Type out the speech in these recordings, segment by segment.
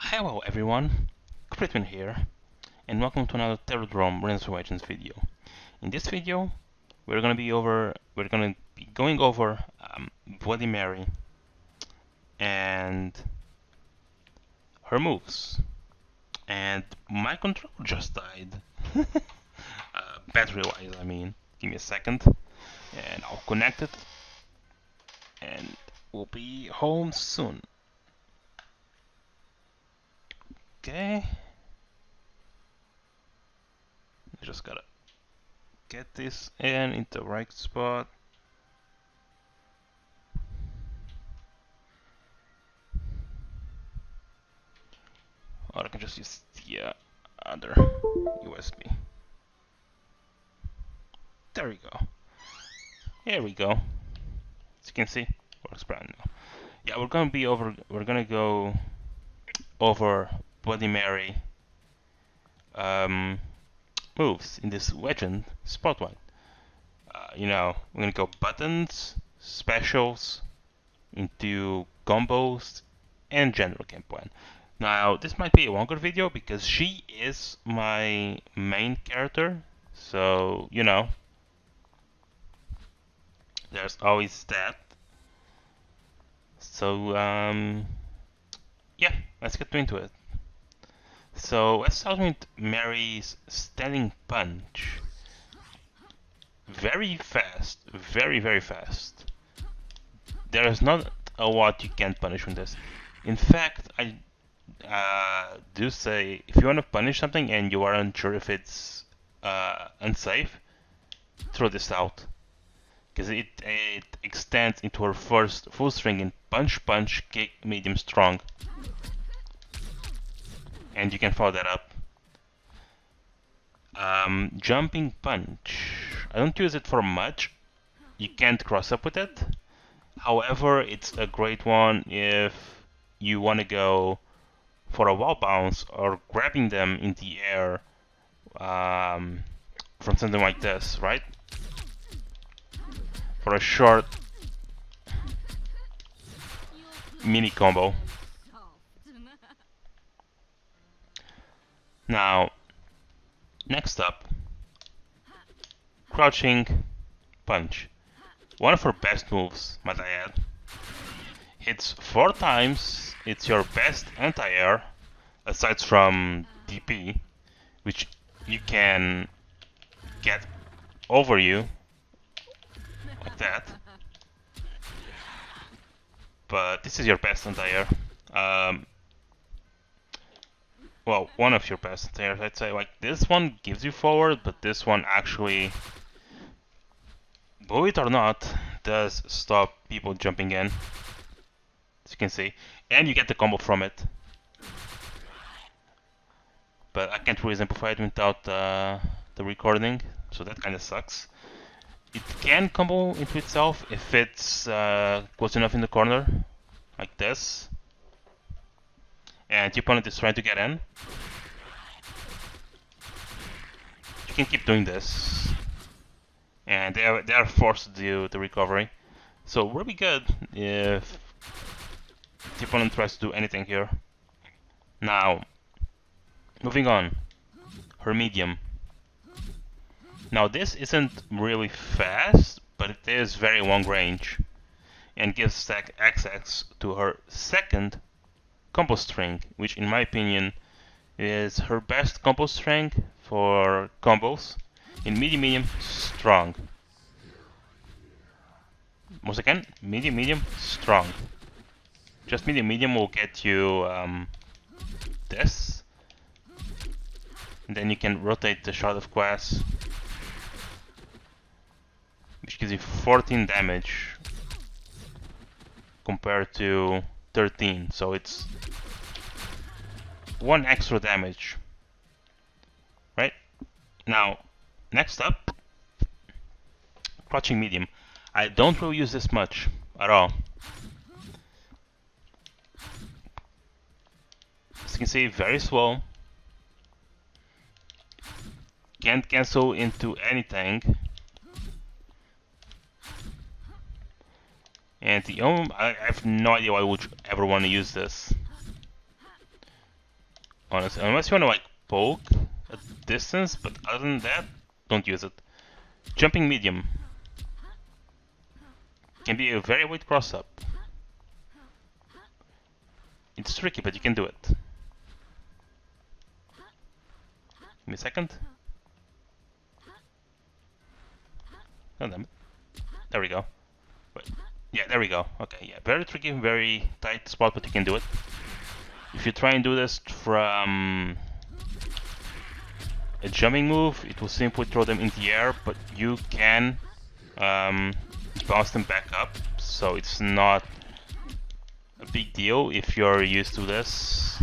Hello everyone, Krithlyn here, and welcome to another Terrordrome Resurrections video. In this video, we're gonna be going over Bloody Mary and her moves. And my controller just died. Battery-wise, I mean. Give me a second, and I'll connect it, and we'll be home soon. Okay. Just gotta get this into the right spot. Or I can just use the other USB. There we go. Here we go. As you can see, works brand new. Yeah, we're gonna go over Bloody Mary moves in this legend spotlight. We're gonna go buttons, specials, into combos, and general game plan. Now, this might be a longer video because she is my main character, so there's always that. So, yeah, let's get into it. So, let's start with Mary's standing punch. Very fast, very, very fast. There's not a lot you can't punish from this. In fact, I do say if you want to punish something and you aren't sure if it's unsafe, throw this out. Because it extends into her first full string in punch, punch, kick, medium, strong. And you can follow that up. Jumping punch. I don't use it for much. You can't cross up with it. However, it's a great one if you want to go for a wall bounce or grabbing them in the air from something like this, right? For a short mini combo. Now, next up, crouching punch. One of her best moves, might I add. Hits 4 times, it's your best anti-air, aside from DP, which you can get over you, like that. But this is your best anti-air. Well, one of your best anti-airs, I'd say. Like, this one gives you forward, but this one actually, believe it or not, does stop people jumping in. As you can see. And you get the combo from it. But I can't really simplify it without the recording, so that kind of sucks. It can combo into itself if it's close enough in the corner, like this. And the opponent is trying to get in. You can keep doing this. And they are forced to do the recovery. So really good if the opponent tries to do anything here. Now, moving on. Her medium. Now this isn't really fast, but it is very long range. And gives stack access to her second combo string, which in my opinion is her best combo string for combos in medium, medium, strong. Once again, medium, medium, strong. Just medium, medium will get you this. And then you can rotate the shot of glass, which gives you 14 damage compared to 13. So it's 1 extra damage. Right? Now, next up, crouching medium. I don't really use this much at all. As you can see, very slow. Can't cancel into anything. And I have no idea why I would ever want to use this. honestly. Unless you want to like poke at distance, but other than that, don't use it. Jumping medium can be a very weird cross up. It's tricky, but you can do it. Give me a second. Oh, damn it. There we go. Wait. Yeah, there we go. Okay, yeah, very tricky, very tight spot, but you can do it. If you try and do this from a jumping move, it will simply throw them in the air, but you can bounce them back up, so it's not a big deal if you're used to this.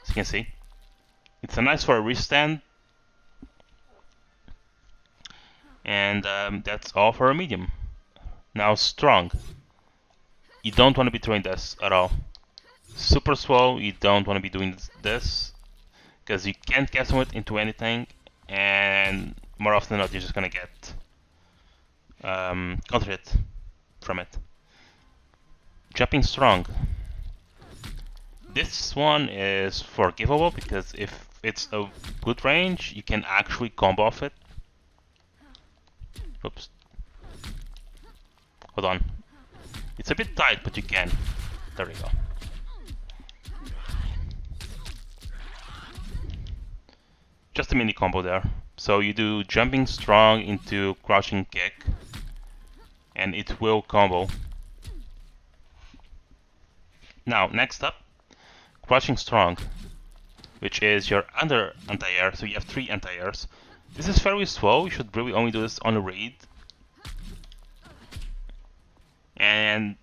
As you can see, it's a nice for a wriststand, and that's all for a medium. Now strong. You don't want to be doing this at all. Super slow, you don't want to be doing this, because you can't custom it into anything, and more often than not you're just gonna get counter hit from it. Jumping strong. This one is forgivable because if it's a good range, you can actually combo off it. Oops. Hold on. It's a bit tight, but you can. There we go. Just a mini combo there. So you do jumping strong into crouching kick, and it will combo. Now, next up, crouching strong, which is your under anti-air, so you have 3 anti-airs. This is very slow, you should really only do this on a raid. And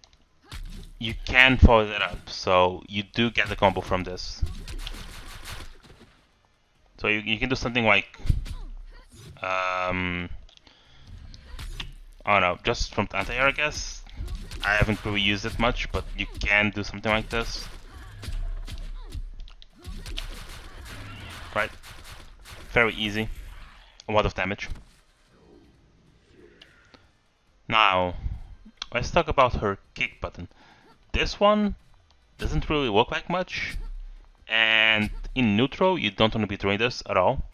you can follow that up, so you do get the combo from this. So you can do something like, I don't know, just from anti-air I guess. I haven't really used it much, but you can do something like this. Right? Very easy. A lot of damage. Now, let's talk about her kick button. This one doesn't really look like much, and in neutral you don't want to be doing this at all.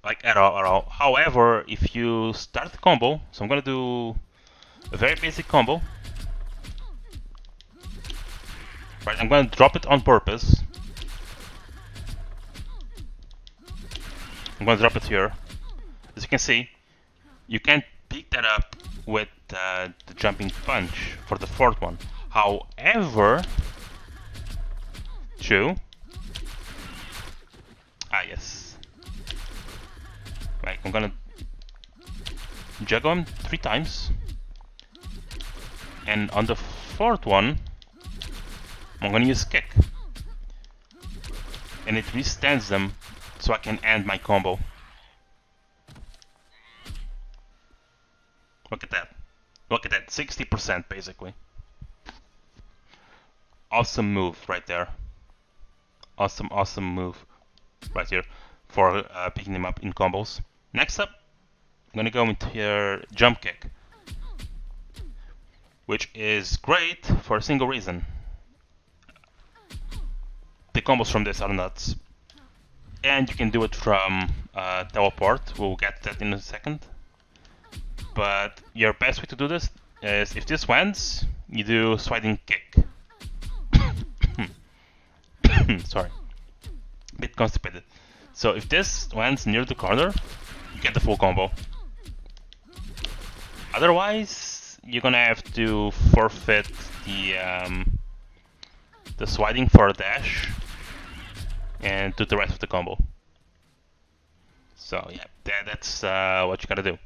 Like at all. However, if you start the combo, so I'm gonna do a very basic combo. Right, I'm gonna drop it on purpose. I'm gonna drop it here. As you can see, you can't pick that up with the jumping punch for the 4th one. However, yes. Right, I'm gonna juggle him 3 times, and on the 4th one, I'm gonna use kick, and it restands them, so I can end my combo. Look at that. Look at that, 60% basically. Awesome move right there. Awesome move right here for picking them up in combos. Next up, I'm gonna go into your jump kick, which is great for a single reason. The combos from this are nuts. And you can do it from teleport, we'll get that in a second. But your best way to do this is, if this lands, you do sliding kick. Sorry, a bit constipated. So if this lands near the corner, you get the full combo. Otherwise, you're gonna have to forfeit the sliding for a dash and do the rest of the combo. So yeah, that's what you gotta do.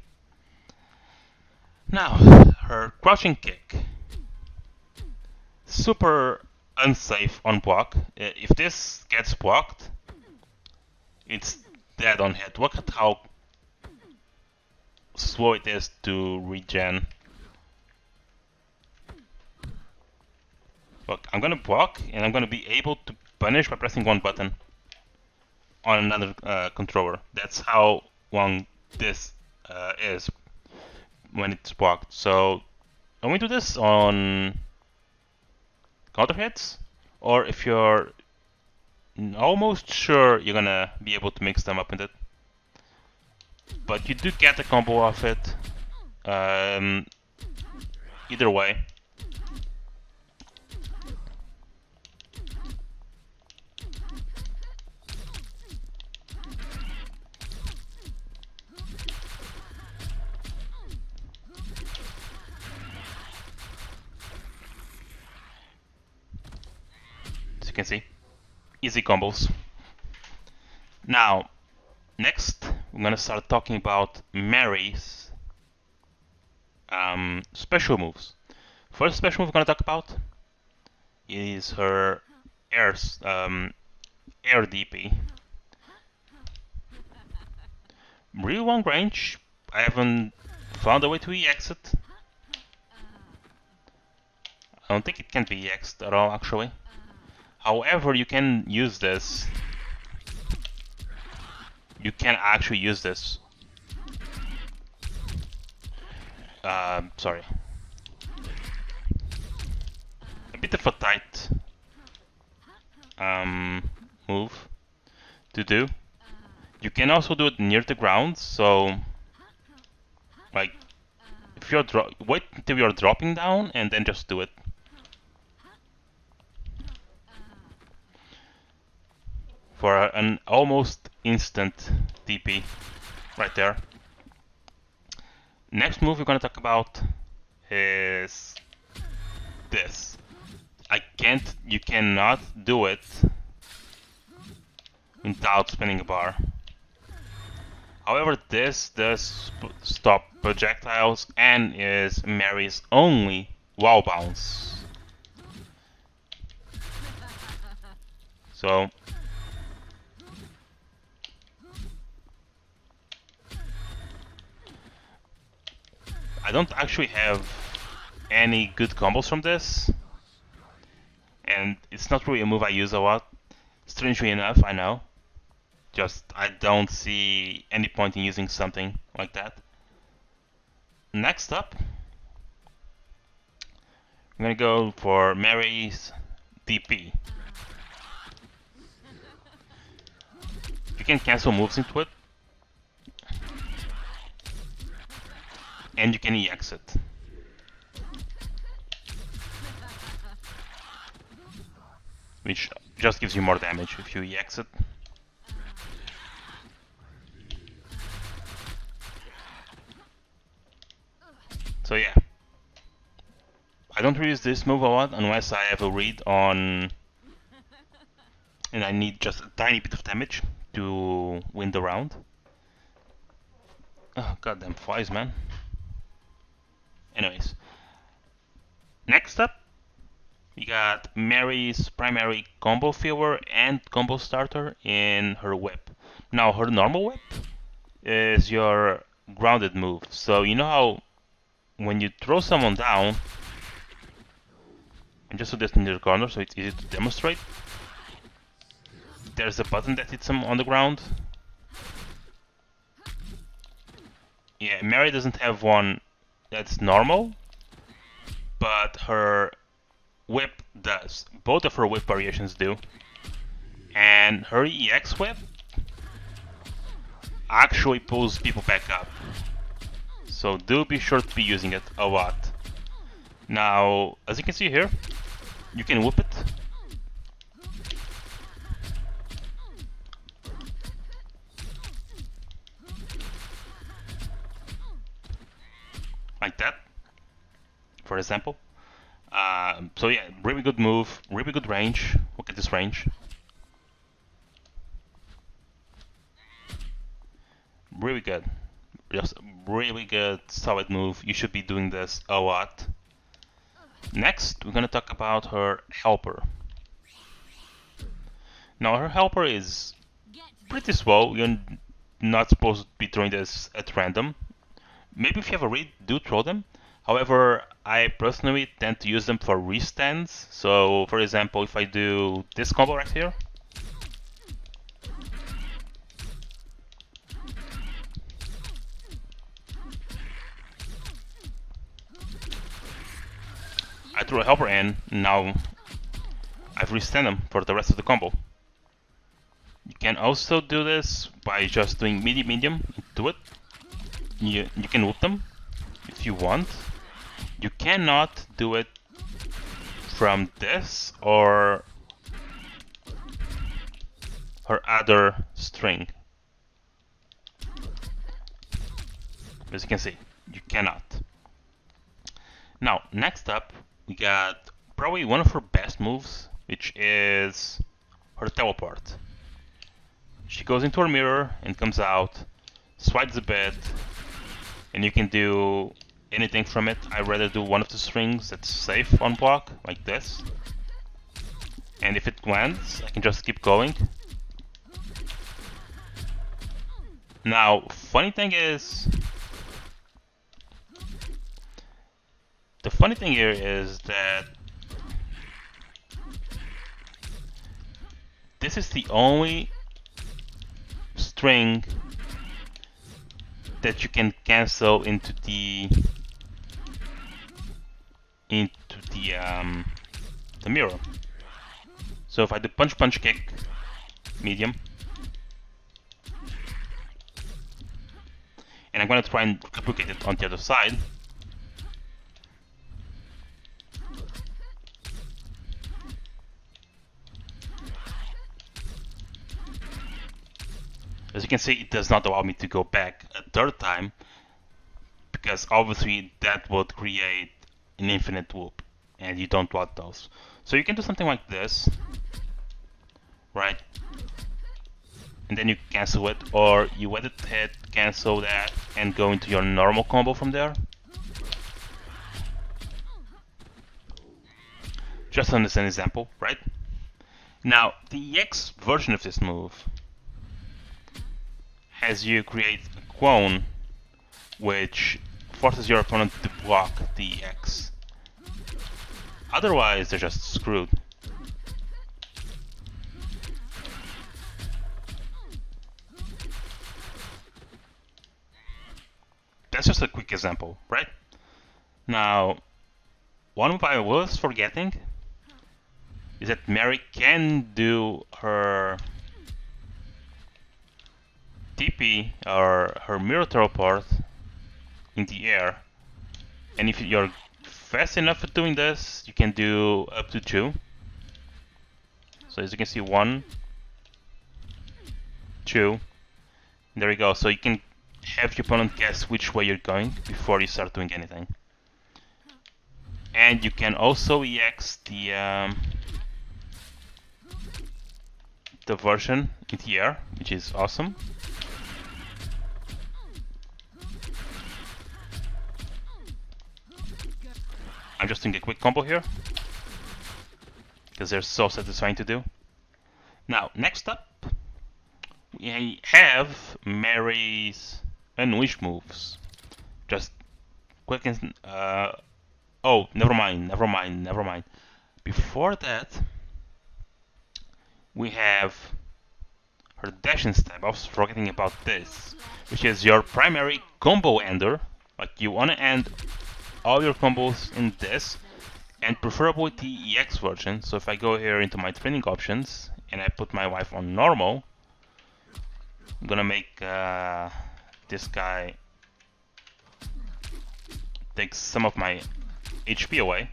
Now, her crouching kick. Super unsafe on block. If this gets blocked, it's dead on hit. Look at how slow it is to regen. Look, I'm gonna block, and I'm gonna be able to punish by pressing 1 button on another controller. That's how long this is when it's blocked. So Can we do this on counter hits? Or if you're almost sure you're gonna be able to mix them up in it. But you do get a combo off it. Either way. As you can see, easy combos. Now, next, we're gonna start talking about Mary's special moves. First special move we're gonna talk about is her air air DP. Really long range. I haven't found a way to EX it. I don't think it can be EX'd at all, actually. However, you can use this. You can actually use this. Sorry. A bit of a tight move to do. You can also do it near the ground, so like if you're wait until you're dropping down and then just do it. For an almost instant TP right there. Next move we're gonna talk about is this. You cannot do it without spinning a bar. However, this does stop projectiles and is Mary's only wall bounce. So I don't actually have any good combos from this, and it's not really a move I use a lot. Strangely enough, I know. Just I don't see any point in using something like that. Next up, I'm gonna go for Mary's DP. You can cancel moves into it, and you can EX it. Which just gives you more damage if you EX it. So yeah, I don't use this move a lot unless I have a read on and I need just a tiny bit of damage to win the round. Oh, goddamn flies, man. Anyways, next up, we got Mary's primary combo filler and combo starter in her whip. Now, her normal whip is your grounded move. So you know how when you throw someone down, and just do this in the corner so it's easy to demonstrate, there's a button that hits them on the ground. Yeah, Mary doesn't have one that's normal, but her whip does. Both of her whip variations do. And her EX whip actually pulls people back up. So do be sure to be using it a lot. Now, as you can see here, you can whip it. Like that, for example. So yeah, really good move, really good range. Look at this range. Really good. Just really good, solid move. You should be doing this a lot. Next, we're gonna talk about her helper. Now, her helper is pretty slow. You're not supposed to be throwing this at random. Maybe if you have a read, do throw them. However, I personally tend to use them for restands. So, for example, if I do this combo right here, I threw a helper in, now I've restand them for the rest of the combo. You can also do this by just doing medium into it. You can whoop them if you want. You cannot do it from this or her other string. As you can see, you cannot. Now, next up, we got probably one of her best moves, which is her teleport. She goes into her mirror and comes out, swipes a bit, and you can do anything from it. I'd rather do one of the strings that's safe on block, like this. And if it lands, I can just keep going. Now, funny thing here is that this is the only string that you can cancel into the mirror. So if I do punch kick medium, and I'm going to try and replicate it on the other side. As you can see, it does not allow me to go back a third time, because obviously that would create an infinite loop, and you don't want those. So you can do something like this, right? And then you cancel it, or you let it hit, cancel that, and go into your normal combo from there. Just to understand an example, right? Now, the EX version of this move has you create a clone which forces your opponent to block the EX. Otherwise, they're just screwed. That's just a quick example, right? Now, one move I was forgetting is that Mary can do her TP or her mirror teleport in the air, and if you're fast enough at doing this, you can do up to 2. So as you can see, 1, 2, there you go. So you can have your opponent guess which way you're going before you start doing anything. And you can also EX the version in the air, which is awesome. I'm just doing a quick combo here, because they're so satisfying to do. Now, next up, we have Mary's Unleash moves. Just quick and... oh, never mind. Before that, we have her dash and stab. I was forgetting about this, which is your primary combo ender. Like, you want to end all your combos in this, and preferably the EX version. So if I go here into my training options and I put my wife on normal, I'm gonna make this guy take some of my HP away.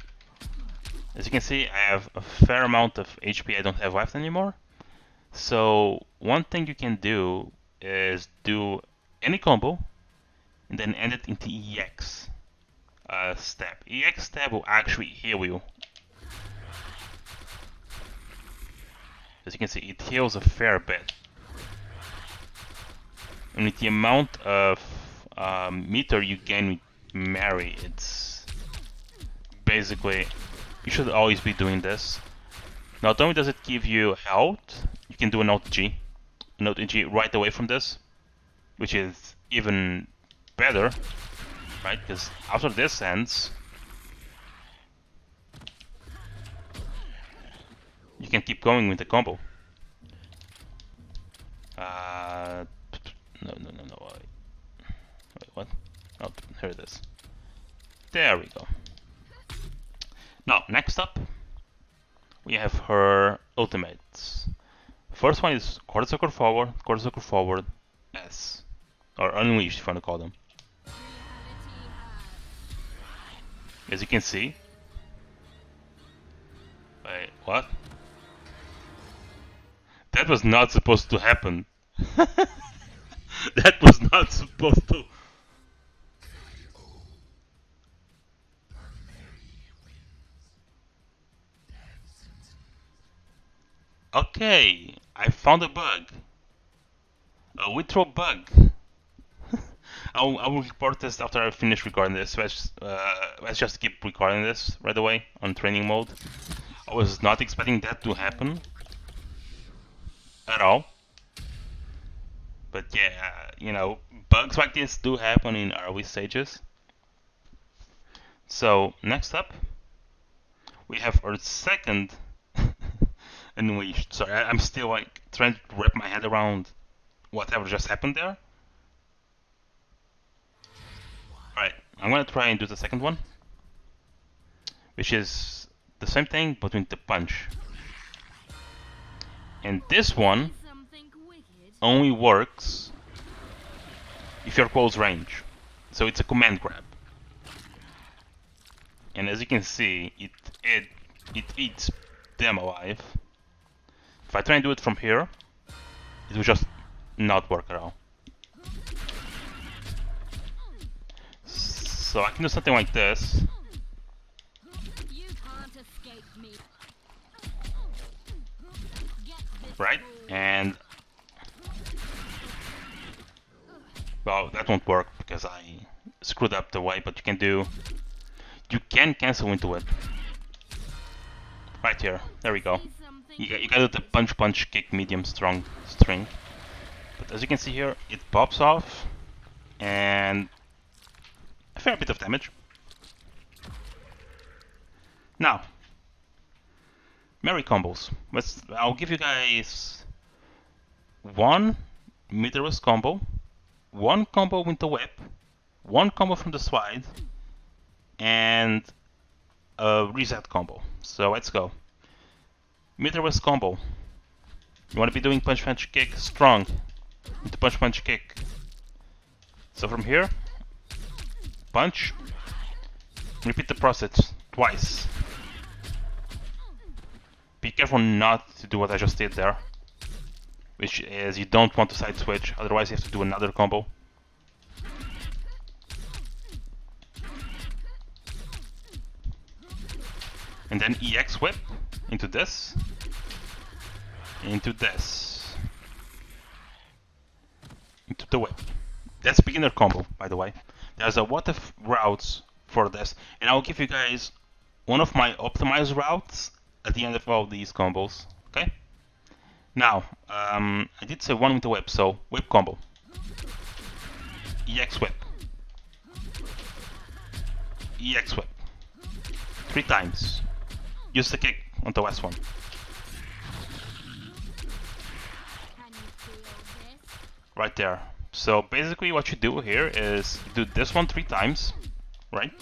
As you can see, I have a fair amount of HP I don't have left anymore. So one thing you can do is do any combo and then end it into EX stab. EX stab will actually heal you. As you can see, it heals a fair bit. And with the amount of meter you gain with Mary, it's basically, you should always be doing this. Not only does it give you health, you can do an OTG right away from this, which is even better, right? Because after this ends, you can keep going with the combo. No, wait, what? Oh, here it is. There we go. Now, next up, we have her ultimates. First one is quarter circle forward, S. Or unleashed if you want to call them. As you can see. Wait, what? That was not supposed to happen. That was not supposed to. Okay, I found a bug. A withdraw bug. I will report this after I finish recording this. Let's just keep recording this right away on training mode. I was not expecting that to happen at all. But yeah, you know, bugs like this do happen in early stages. So next up, we have our second unleashed. Sorry, I'm still like trying to wrap my head around whatever just happened there. Alright, I'm gonna try and do the second one, which is the same thing but with the punch. And this one only works if you're close range. So it's a command grab. And as you can see, it eats them alive. If I try and do it from here, it will just not work at all. So I can do something like this. Right? And well, that won't work because I screwed up the way, but you can cancel into it. Right here. There we go. You gotta do the punch punch kick medium strong string. But as you can see here, it pops off and a fair bit of damage. Now, Mary combos. I'll give you guys one mid-range combo, one combo with the whip, one combo from the slide, and a reset combo. So let's go. Mid-range combo. You want to be doing punch punch kick strong into punch punch kick. So from here, punch, repeat the process twice. Be careful not to do what I just did there, which is you don't want to side switch, otherwise you have to do another combo. And then EX whip into this, into this, into the whip. That's beginner combo, by the way. There's a lot of routes for this, and I'll give you guys one of my optimized routes at the end of all these combos. Okay? Now, I did say one with the whip, so whip combo. EX whip. EX whip. 3 times. Use the kick on the last one. Right there. So basically what you do here is do this one 3 times, right?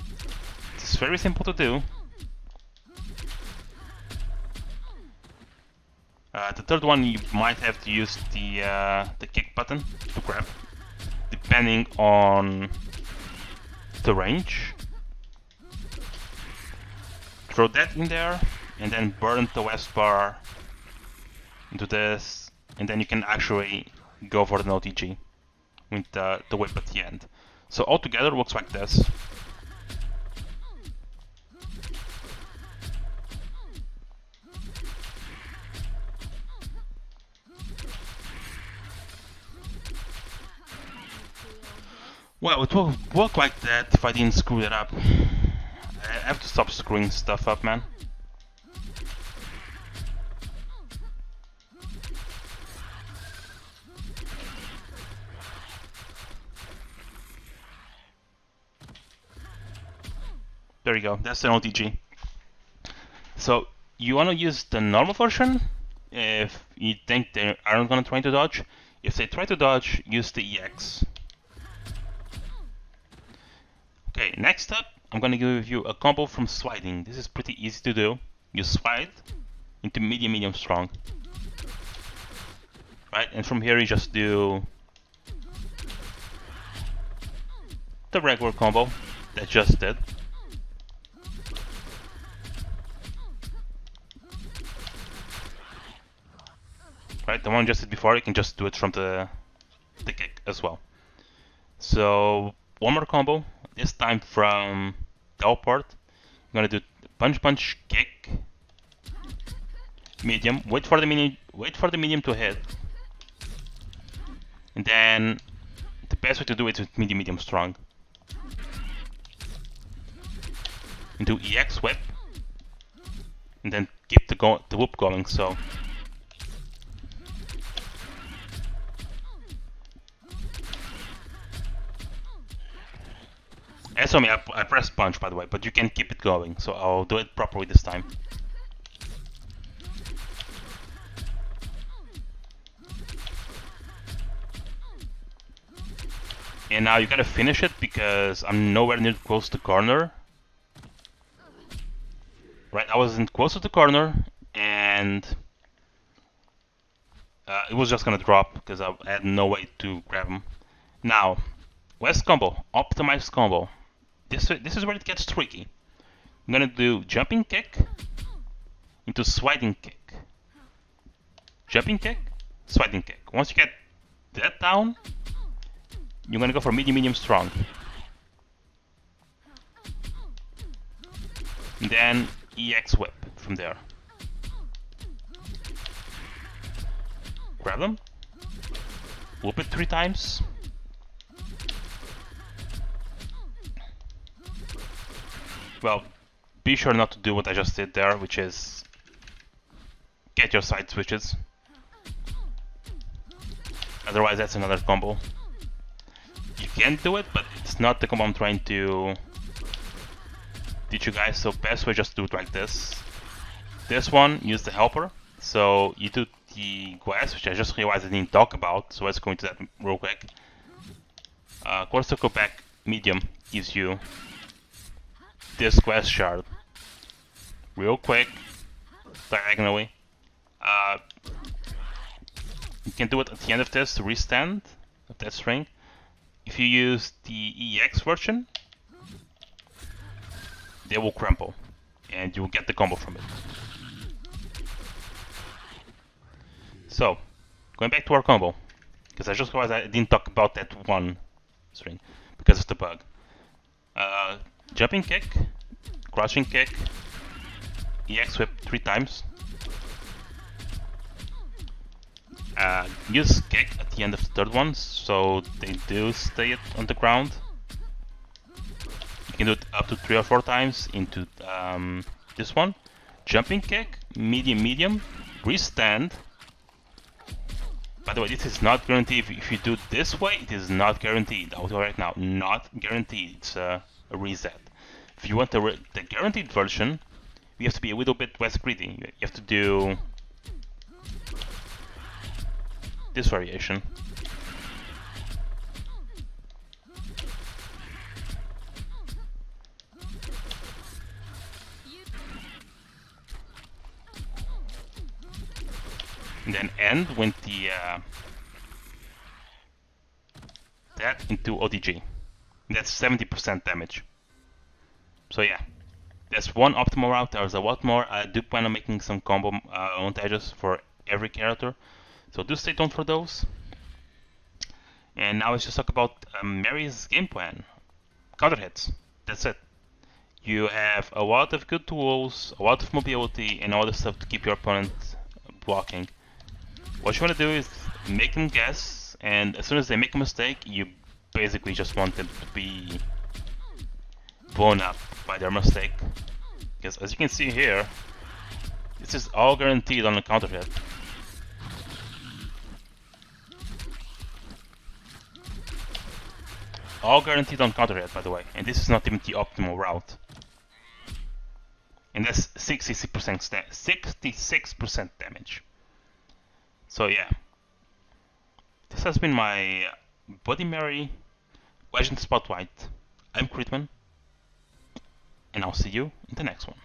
It's very simple to do. The third one you might have to use the kick button to grab, depending on the range. Throw that in there, and then burn the west bar into this, and then you can actually go for the OTG with the whip at the end. So altogether it looks like this. Well, it will work like that if I didn't screw it up. I have to stop screwing stuff up, man. There you go, that's the OTG. So, you want to use the normal version if you think they aren't going to try to dodge. If they try to dodge, use the EX. Okay, next up, I'm gonna give you a combo from sliding. This is pretty easy to do. You slide into medium, medium, strong. Right, and from here you just do the regular combo that just did. Right, the one just did before, you can just do it from the kick as well. So one more combo, this time from teleport. I'm gonna do punch, punch, kick, medium. Wait for the medium to hit, and then the best way to do it is with medium, medium, strong. And do EX whip, and then keep the whoop going. So. As for me, I press punch, by the way, but you can keep it going, so I'll do it properly this time. And now you gotta finish it because I'm nowhere near close to the corner. Right, I wasn't close to the corner, and it was just gonna drop because I had no way to grab him. Now, last combo, optimized combo. This is where it gets tricky. I'm gonna do jumping kick into sliding kick. Jumping kick, sliding kick. Once you get that down, you're gonna go for medium, medium, strong. And then EX whip from there. Grab them, whoop it 3 times. Well, be sure not to do what I just did there, which is get your side switches. Otherwise, that's another combo. You can do it, but it's not the combo I'm trying to teach you guys. So best way, just do it like this. This one, use the helper. So you do the glass, which I just realized I didn't talk about. So let's go into that real quick. Quarter circle back medium gives you this glass shard. Real quick, diagonally. You can do it at the end of this to restand of that string. If you use the EX version, they will crumple, and you will get the combo from it. So, going back to our combo, because I just realized I didn't talk about that one string, because of the bug. Jumping kick, crouching kick, EX whip 3 times. Use kick at the end of the third one, so they do stay on the ground. You can do it up to 3 or 4 times into this one. Jumping kick, medium, medium, restand. By the way, this is not guaranteed. If you do it this way, it is not guaranteed. I'll tell you right now, not guaranteed. It's a reset. If you want the guaranteed version, you have to be a little bit less greedy. You have to do this variation. And then end with the that into ODG. That's 70% damage. So yeah, that's one optimal route. There's a lot more. I do plan on making some combo montages for every character, so do stay tuned for those. And now let's just talk about Mary's game plan. Counter hits. That's it. You have a lot of good tools, a lot of mobility, and all the stuff to keep your opponent blocking. What you want to do is make them guess, and as soon as they make a mistake, you basically just want them to be blown up by their mistake. Because as you can see here, this is all guaranteed on a counter hit. All guaranteed on counter hit, by the way, and this is not even the optimal route. And that's 66% damage. So yeah, this has been my Bloody Mary Legend Spotlight. I'm Krithlyn. and I'll see you in the next one.